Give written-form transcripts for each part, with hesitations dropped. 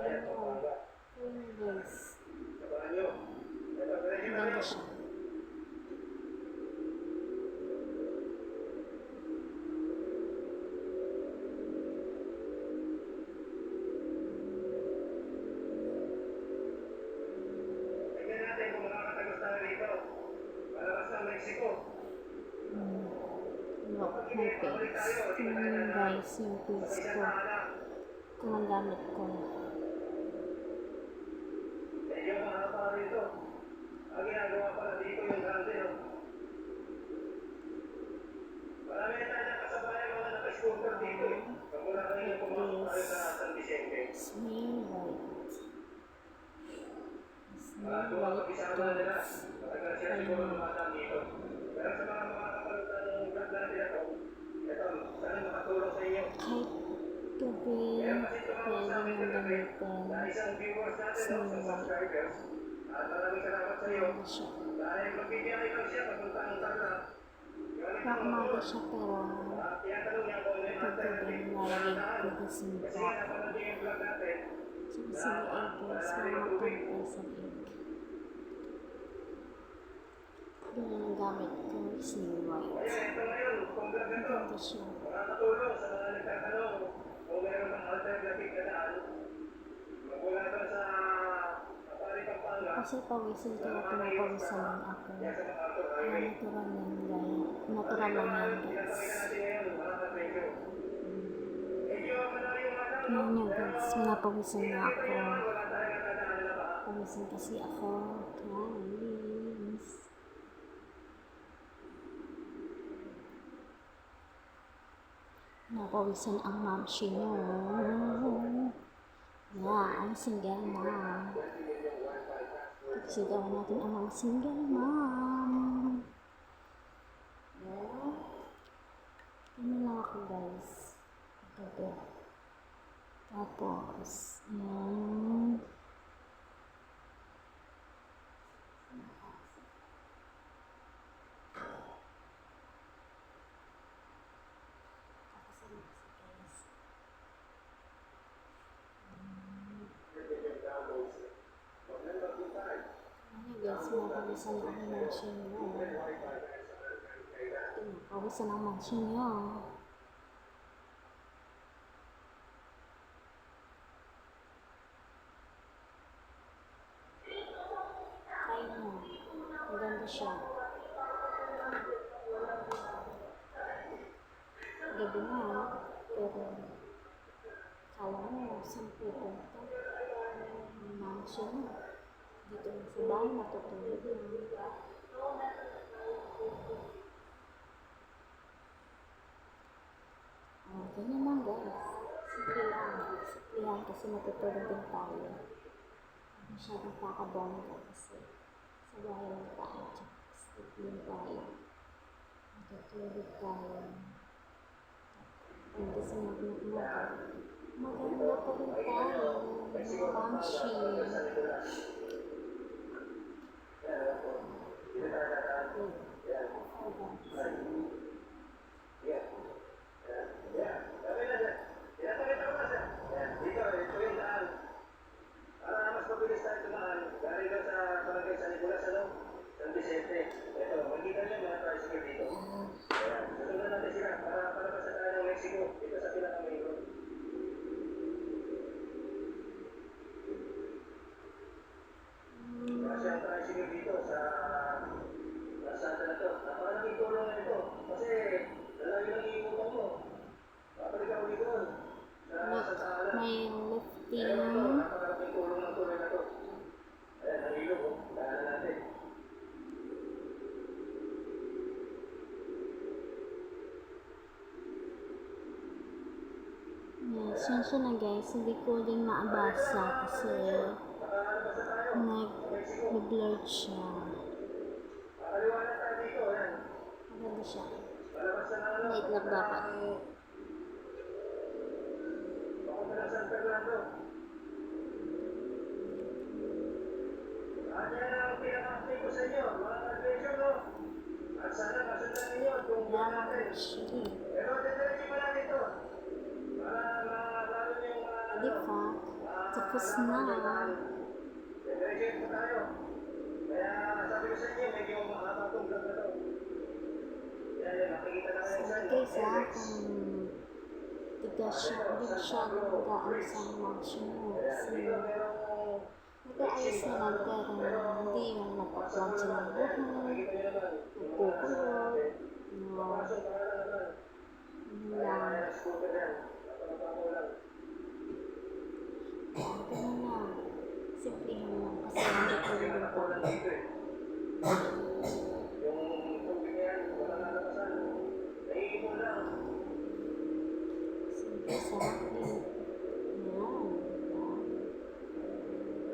Wow. Ayun guys. Ang ganda siya. Look, my face. Tingnan nyo guys yung face ko. Ito ang gamit ko. Medyo mahaba rito. Ang ginagawa pala dito yung grande, no? Marami na tayo kasabayan mga naka-scooter dito, eh. Pag wala kayo pumasok tayo sa San Vicente. Snail white. Snail Kung white kapag-isama na nila, dogs. matagal siya siguro lumatang dito. Pero sa mga makakapalutan ng vlog natin ito, sana makatulong sa inyo. Kahit gabi, pwede nyo gamitin. Sa isang viewers natin, Snail sa white. subscribers, at maraming salamat sa iyo. Ganda siya. Dahil magbibiyay lang siya, papunta ang Tarlac. Pakmaga siya pero Tinatanong niya kung may mga tayo paggabi nilalagay ko kasi kasi nito. napanood niyo yung vlog natin. Sa egg guys, mga pantay sa egg. Ganyan ang gamit ko, snail white. Kaya ito ngayon, kung vlog na Ang to, ganda siya. makakatulong sa mga nagtatanong kung meron ng alternative na daan. Magmula doon sa Kapari Pampanga, Kasi pawisin ko na pinapawisan lang ako. yan sa MacArthur Kaya Highway. natural yan guys. Natural lang yan guys. Pinapakita natin ngayon, mga ka-thank you. Medyo malayo nga lang, no? Yan nyo guys, pinapawisan na ako. Wala tayong nadaanan na ba? Pawisan kasi ako guys. Napawisan ang mamshi nyo. Yan, single na. Sigawan natin ang mga single mom. Yeah. Ano lang ako guys. Gabi. Tapos, yan. Guys, mapawisan ang mansion nyo. Mapawisan ang mansion nyo. Try nyo. Maganda siya. Gabi na, pero kala mo, saan pupunta? Mansion na. Dito na sa bahay, matutulog lang. Ganyan lang guys. Simple lang. Simple lang kasi matutulog din tayo. Masyadong kakabongga kasi sa bahay lang tayo. Tsaka sleep din tayo. Matutulog tayo. Hindi sa maganda pa rin tayo. Mga bangshi. San Vicente. Ito, magkita niyo mga tricycle dito. Ayan, susunod natin sila para palabas tayo ng Mexico dito sa pinaka-main road. Kasi ang tricycle dito sa Santa na to. Napakalaking tulong na ito. Kasi lalayo ng iiputan mo. Papalik ako dito doon. Sa Taala. May Pero ito, lifting. napakalaking tulong ng tulay na to. Ayan, ang ilog. Daanan natin. Yes, yun siya na guys. Hindi ko din maabasa kasi nag-blurred siya. Paliwanag tayo dito. Ayan. Maganda siya. Palabas na lang. Maliit lang dapat. Papunta ng San Fernando. Yan ang pinaka-update ko sa inyo, mga adventure, no? At sana masundan ninyo itong vlog natin. Pero diretso pa lang ito. Para malalo niyo yung mga Di pa. Tapos na. Diretso po tayo. Kaya sabi ko sa inyo, medyo mahaba itong vlog na to. Yan, nakikita na kayo So sa guys kung tiga-ship din siya nag-aayos ang mansion mo kasi nag-aayos naman pero hindi yung nagpa-plan siya ng buhay, nagkukulog, lang. Ganun na. Simplihan lang kasi hindi ko rin ito. yung tubig na yan, wala nalabasan. Naiipon lang. Simple, sarap din. Yan.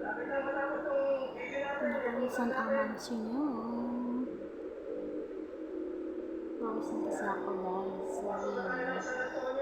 Lapit na matapos itong video natin. Pinakalisan ang mansion nyo. Pawis na kasi ako guys. Sorry.